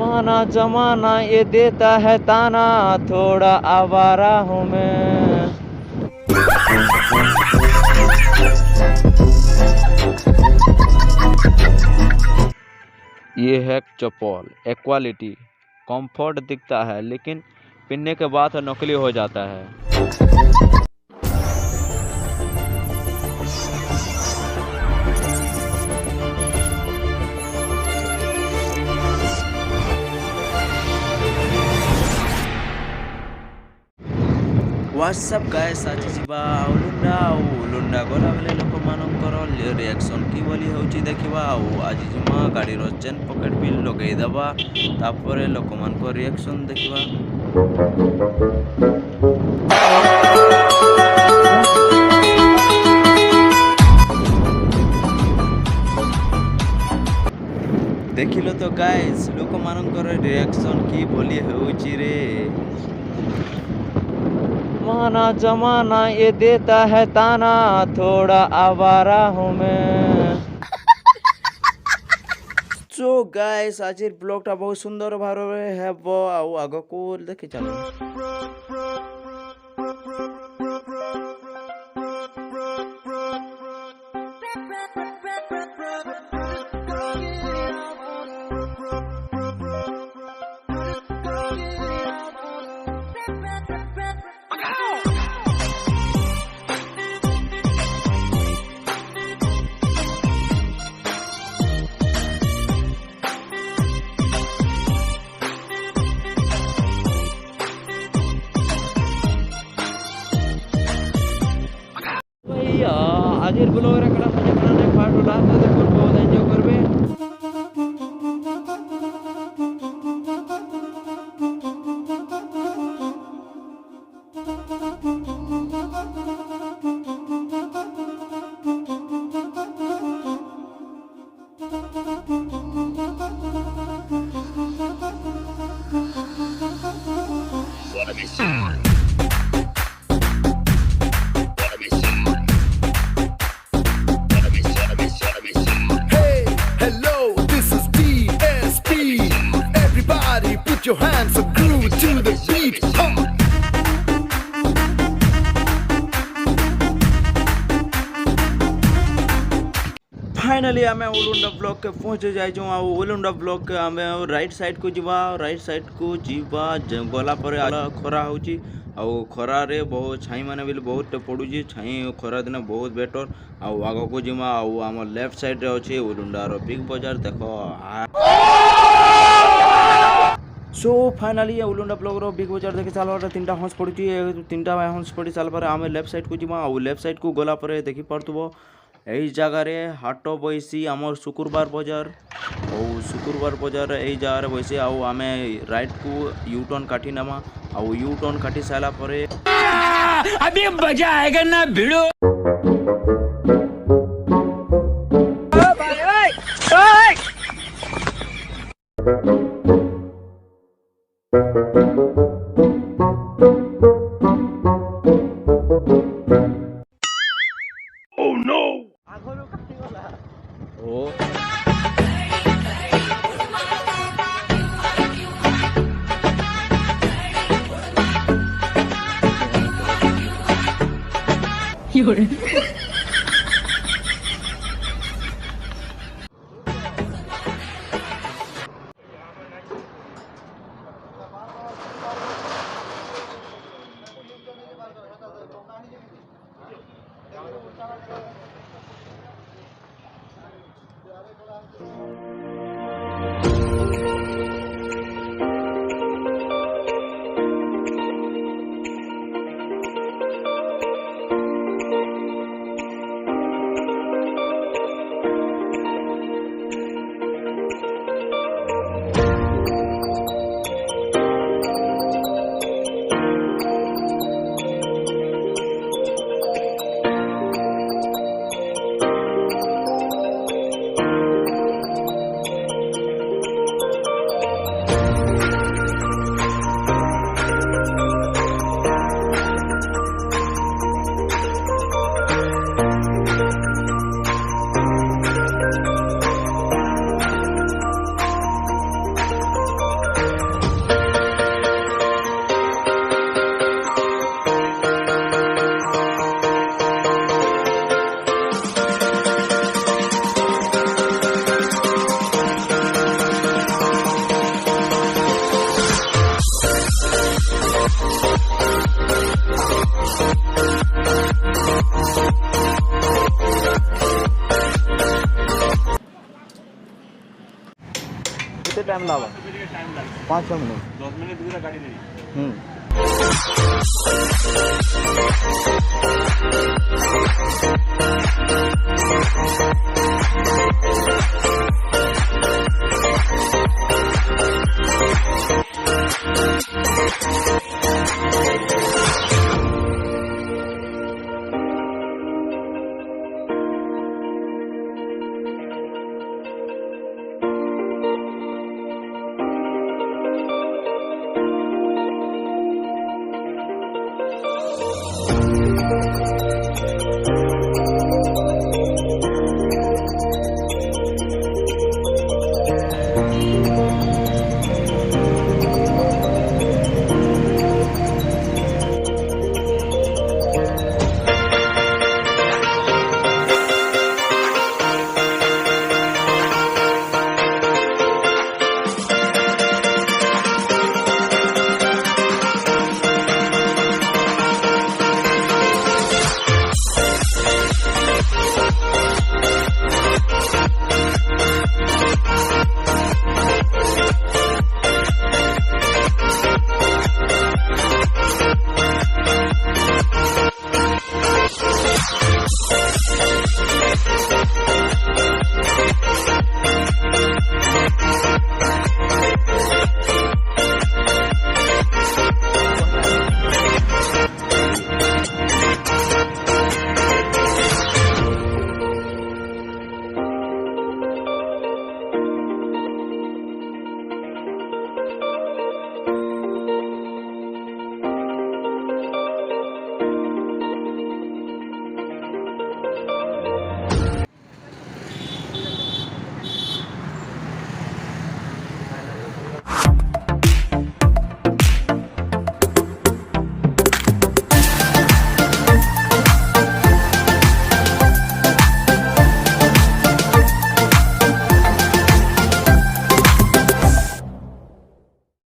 माना जमाना ये देता है ताना, थोड़ा आवारा हूँ मैं। ये है चप्पल, क्वालिटी कंफर्ट दिखता है लेकिन पहनने के बाद नकली हो जाता है। व्हाट्सअप गाइस आज जीवा उलुंडा गला बेले लोक मानकर रिएक्शन की बोली होची देखिबा। आज जिमा गाड़ी रो चेन पॉकेट बिल लगेई दबा, तापरे लोक मान को रिएक्शन देखिबा। देखिलो तो गाइस लोक मानकर रिएक्शन की बोली होची रे। माना जमाना ये देता है ताना, थोड़ा आवारा हूँ मैं। सो गाइस आज ब्लॉगटा बहुत सुंदर भावे हेबो आउ आगो को देखि चलो। आजर ब्लॉग रखड़ा मजा करने पार्ट होला तो देखो बहुत एंजॉय करबे। Your hands are groove to the beat. Finally आम उलुंडा ब्लॉक के पहुँचे जाइछुं। आ उलुंडा ब्लॉक के आम राइट साइड को जीवा, राइट साइड को जीवा गला पर खरा होची। आउ खरा रे बहुत छाई माने बिल बहुत पड़ुची। छाई खरा दिन बहुत बेटर। आउ आग को जीवा आउ आम लेफ्ट साइड रे अछि उलुंडा रो बिग बाजार देखो। सो फाइनली उलुंडा ब्लॉक रो बिग बाजार देखि सालवा तीनटा हंस पड़ुची। तीनटा हंस पड़ी साल पर आम लेफ्ट साइड को जीवा। आउ लेफ्ट साइड को गला पर देखि पड़तबो এই জায়গারে হাট বইছি আমার শুক্রবার বাজার। ও শুক্রবার বাজার এই জায়গারে বইছি। আউ আমি রাইট কু ইউ টার্ন কাটি নামা। আউ ইউ টার্ন কাটি সাইলা পরে अभी मजा आएगा ना भिड़ो। Oh no! Oh. କେତେ ଟାଇମ୍ ଲାଗ? 5-6 ମିନିଟ୍। 10 मिनट दूर गाड़ी नहीं।